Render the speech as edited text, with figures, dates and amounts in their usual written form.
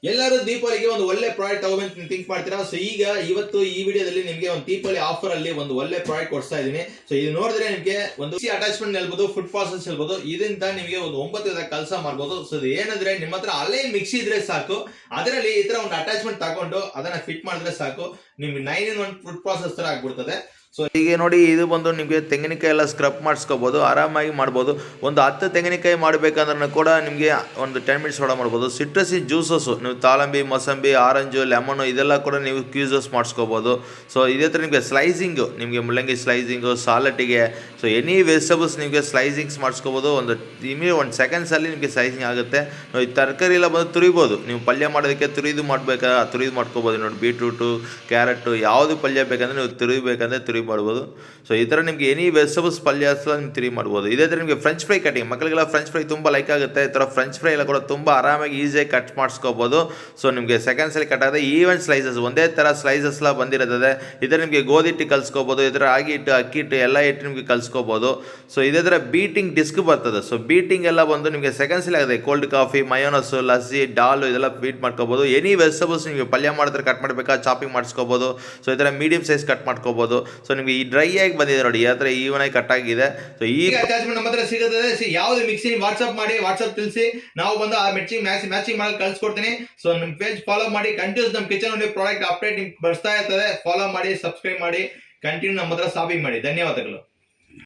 ಎಲ್ಲರೂ ದೀಪಾವಳಿಗೆ ಒಂದು ಒಳ್ಳೆ ಪ್ರಾಡಕ್ಟ್ ತಗೋಬೇಕು ಥಿಂಕ್ ಮಾಡ್ತೀರಾ. ಸೊ ಇವತ್ತು ಈ ವಿಡಿಯೋದಲ್ಲಿ ನಿಮಗೆ ಒಂದು ದೀಪಾವಳಿ ಆಫರ್ ಅಲ್ಲಿ ಒಂದು ಒಳ್ಳೆ ಪ್ರಾಡಕ್ಟ್ ಕೊಡ್ತಾ ಇದೀನಿ. ಸೊ ಇದು ನೋಡಿದ್ರೆ ನಿಮಗೆ ಒಂದು ಅಟ್ಯಾಚ್ಮೆಂಟ್ ಹೇಳ್ಬೋದು, ಫುಡ್ ಪ್ರಾಸೆಸ್ ಹೇಳ್ಬೋದು, ಇದರಿಂದ ನಿಮಗೆ ಒಂದು 9 ಕೆಲಸ ಮಾಡ್ಬೋದು. ಸೊ ಇದು ಏನಂದ್ರೆ ನಿಮ್ಮ ಹತ್ರ ಅಲ್ಲೇ ಮಿಕ್ಸಿ ಇದ್ರೆ ಸಾಕು, ಅದರಲ್ಲಿ ಈ ತರ ಒಂದು ಅಟ್ಯಾಚ್ಮೆಂಟ್ ತಗೊಂಡು ಅದನ್ನ ಫಿಟ್ ಮಾಡಿದ್ರೆ ಸಾಕು, ನಿಮ್ಗೆ 9-in-1 ಫುಡ್ ಪ್ರಾಸೆಸ್ ತರ ಆಗ್ಬಿಡ್ತದೆ. ಸೊ ಹೀಗೆ ನೋಡಿ, ಇದು ಬಂದು ನಿಮಗೆ ತೆಂಗಿನಕಾಯಿ ಎಲ್ಲ ಸ್ಕ್ರಬ್ ಮಾಡಿಸ್ಕೋಬೋದು, ಆರಾಮಾಗಿ ಮಾಡ್ಬೋದು. ಒಂದು 10 ತೆಂಗಿನಕಾಯಿ ಮಾಡಬೇಕಂದ್ರೂ ಕೂಡ ನಿಮಗೆ ಒಂದು 10 ಮಿನಿಟ್ಸ್ ಒಳಗೆ ಮಾಡ್ಬೋದು. ಸಿಟ್ರಸಿ ಜ್ಯೂಸಸ್ಸು ನೀವು ದಾಳಂಬಿ, ಮೊಸಂಬಿ, ಆರೆಂಜು, ಲೆಮನು ಇದೆಲ್ಲ ಕೂಡ ನೀವು ಕ್ಯೂಸಸ್ ಮಾಡಿಸ್ಕೋಬೋದು. ಸೊ ಇದೇ ಥರ ನಿಮಗೆ ಸ್ಲೈಸಿಂಗು, ನಿಮಗೆ ಮುಳ್ಳಂಗಿ ಸ್ಲೈಸಿಂಗು, ಸಾಲಟಿಗೆ, ಸೊ ಎನಿ ವೆಜಿಟೇಬಲ್ಸ್ ನಿಮಗೆ ಸ್ಲೈಸಿಂಗ್ಸ್ ಮಾಡಿಸ್ಕೋಬೋದು. ಒಂದು ಸೆಕೆಂಡ್ಸಲ್ಲಿ ನಿಮಗೆ ಸ್ಲೈಸಿಂಗ್ ಆಗುತ್ತೆ. ಈ ತರಕಾರಿ ಎಲ್ಲ ಬಂದು ತುರಿಬೋದು, ನೀವು ಪಲ್ಯ ಮಾಡೋದಕ್ಕೆ ತುರಿದು ಮಾಡ್ಕೋಬೋದು. ನೋಡಿ, ಬೀಟ್ರೂಟು, ಕ್ಯಾರೆಟು, ಯಾವುದು ಪಲ್ಯ ಬೇಕಂದ್ರೆ ನೀವು ತುರಿಬೇಕಂದ್ರೆ ತುರಿ ಮಾಡ್ಬೋದು. ಸೊ ಈ ಥರ ನಿಮಗೆ ಎನಿ ವೆಜಿಟೇಬಲ್ಸ್ ಪಲ್ಯ ನೀವು ತಿರಿ ಮಾಡ್ಬೋದು. ಇದೇ ಥರ ನಿಮಗೆ ಫ್ರೆಂಚ್ ಫ್ರೈ ಕಟಿಂಗ್, ಮಕ್ಕಳಿಗೆಲ್ಲ ಫ್ರೆಂಚ್ ಫ್ರೈ ತುಂಬ ಲೈಕ್ ಆಗುತ್ತೆ. ಈ ಥರ ಫ್ರೆಂಚ್ ಫ್ರೈ ಎಲ್ಲ ಕೂಡ ತುಂಬ ಆರಾಮಾಗಿ ಈಸಿಯಾಗಿ ಕಟ್ ಮಾಡಿಸ್ಕೋಬೋದು. ಸೊ ನಿಮಗೆ ಸೆಕೆಂಡ್ಸಲ್ಲಿ ಕಟ್ ಆಗುತ್ತೆ. ಈವನ್ ಸ್ಲೈಸಸ್ ಒಂದೇ ಥರ ಸ್ಲೈಸಸ್ ಎಲ್ಲ ಬಂದಿರ್ತದೆ. ಇದರ ನಿಮಗೆ ಗೋಧಿ ಹಿಟ್ಟು ಕಲಿಸ್ಕೋಬೋದು, ಈ ಥರ ರಾಗಿ ಹಿಟ್ಟು, ಅಕ್ಕಿ ಹಿಟ್ಟು ಎಲ್ಲ ಹಿಟ್ಟು ನಿಮಗೆ ಕಲಿಸ್ಕೋಬೋದು. ಸೊ ಇದೇ ಥರ ಬೀಟಿಂಗ್ ಡಿಸ್ಕ್ ಬರ್ತದೆ. ಸೊ ಬೀಟಿಂಗ್ ಎಲ್ಲ ಬಂದು ನಿಮಗೆ ಸೆಕೆಂಡ್ಸಲ್ಲಿ ಆಗುತ್ತೆ. ಕೋಲ್ಡ್ ಕಾಫಿ, ಮಯೋನಸ್ಸು, ಲಸ್ಸಿ, ಡಾಲು ಇದೆಲ್ಲ ಬೀಟ್ ಮಾಡ್ಕೋಬೋದು. ಎನಿ ವೆಜಿಟೇಬಲ್ಸ್ ನಿಮಗೆ ಪಲ್ಯ ಮಾಡಿದ್ರೆ ಕಟ್ ಮಾಡಬೇಕಾ ಚಾಪಿಂಗ್ ಮಾಡಿಸ್ಕೋಬೋದು. ಸೊ ಈ ಥರ ಮೀಡಿಯಂ ಸೈಜ್ ಕಟ್ ಮಾಡ್ಕೋಬೋದು. ಸೊ ನಿಮಗೆ ಈ ಡ್ರೈ ಆಗಿ ಬಂದಿದೆ ನೋಡಿ, ಯಾವ ಥರ ಈವನ್ ಆಗಿ ಕಟ್ ಆಗಿದೆ. ಸೊ ಈ ಅಟ್ಯಾಚ್ಮೆಂಟ್ ನಮ್ಮ ಹತ್ರ ಸಿಗುತ್ತದೆ. ಯಾವ್ದು ಮಿಕ್ಸಿ ವಾಟ್ಸ್ಆಪ್ ಮಾಡಿ, ವಾಟ್ಸ್ಆಪ್ ತಿಳಿಸಿ, ನಾವು ಬಂದು ಆ ಮ್ಯಾಚಿಂಗ್ ಮಾಡಿ ಕಳ್ಸಿಕೊಡ್ತೀನಿ. ಸೊ ನಮ್ಮ ಪೇಜ್ ಫಾಲೋ ಮಾಡಿ, ಕಂಟಿನ್ಯೂಸ್ ನಮ್ಮ ಕಿಚನ್ ಪ್ರಾಡಕ್ಟ್ ಅಪ್ಡೇಟ್ ಬರ್ತಾ ಇರ್ತದೆ. ಫಾಲೋ ಮಾಡಿ, ಸಬ್ಸ್ಕ್ರೈಬ್ ಮಾಡಿ, ಕಂಟಿನ್ಯೂ ನಮ್ಮ ಹತ್ರ ಶಾಪಿಂಗ್ ಮಾಡಿ. ಧನ್ಯವಾದಗಳು.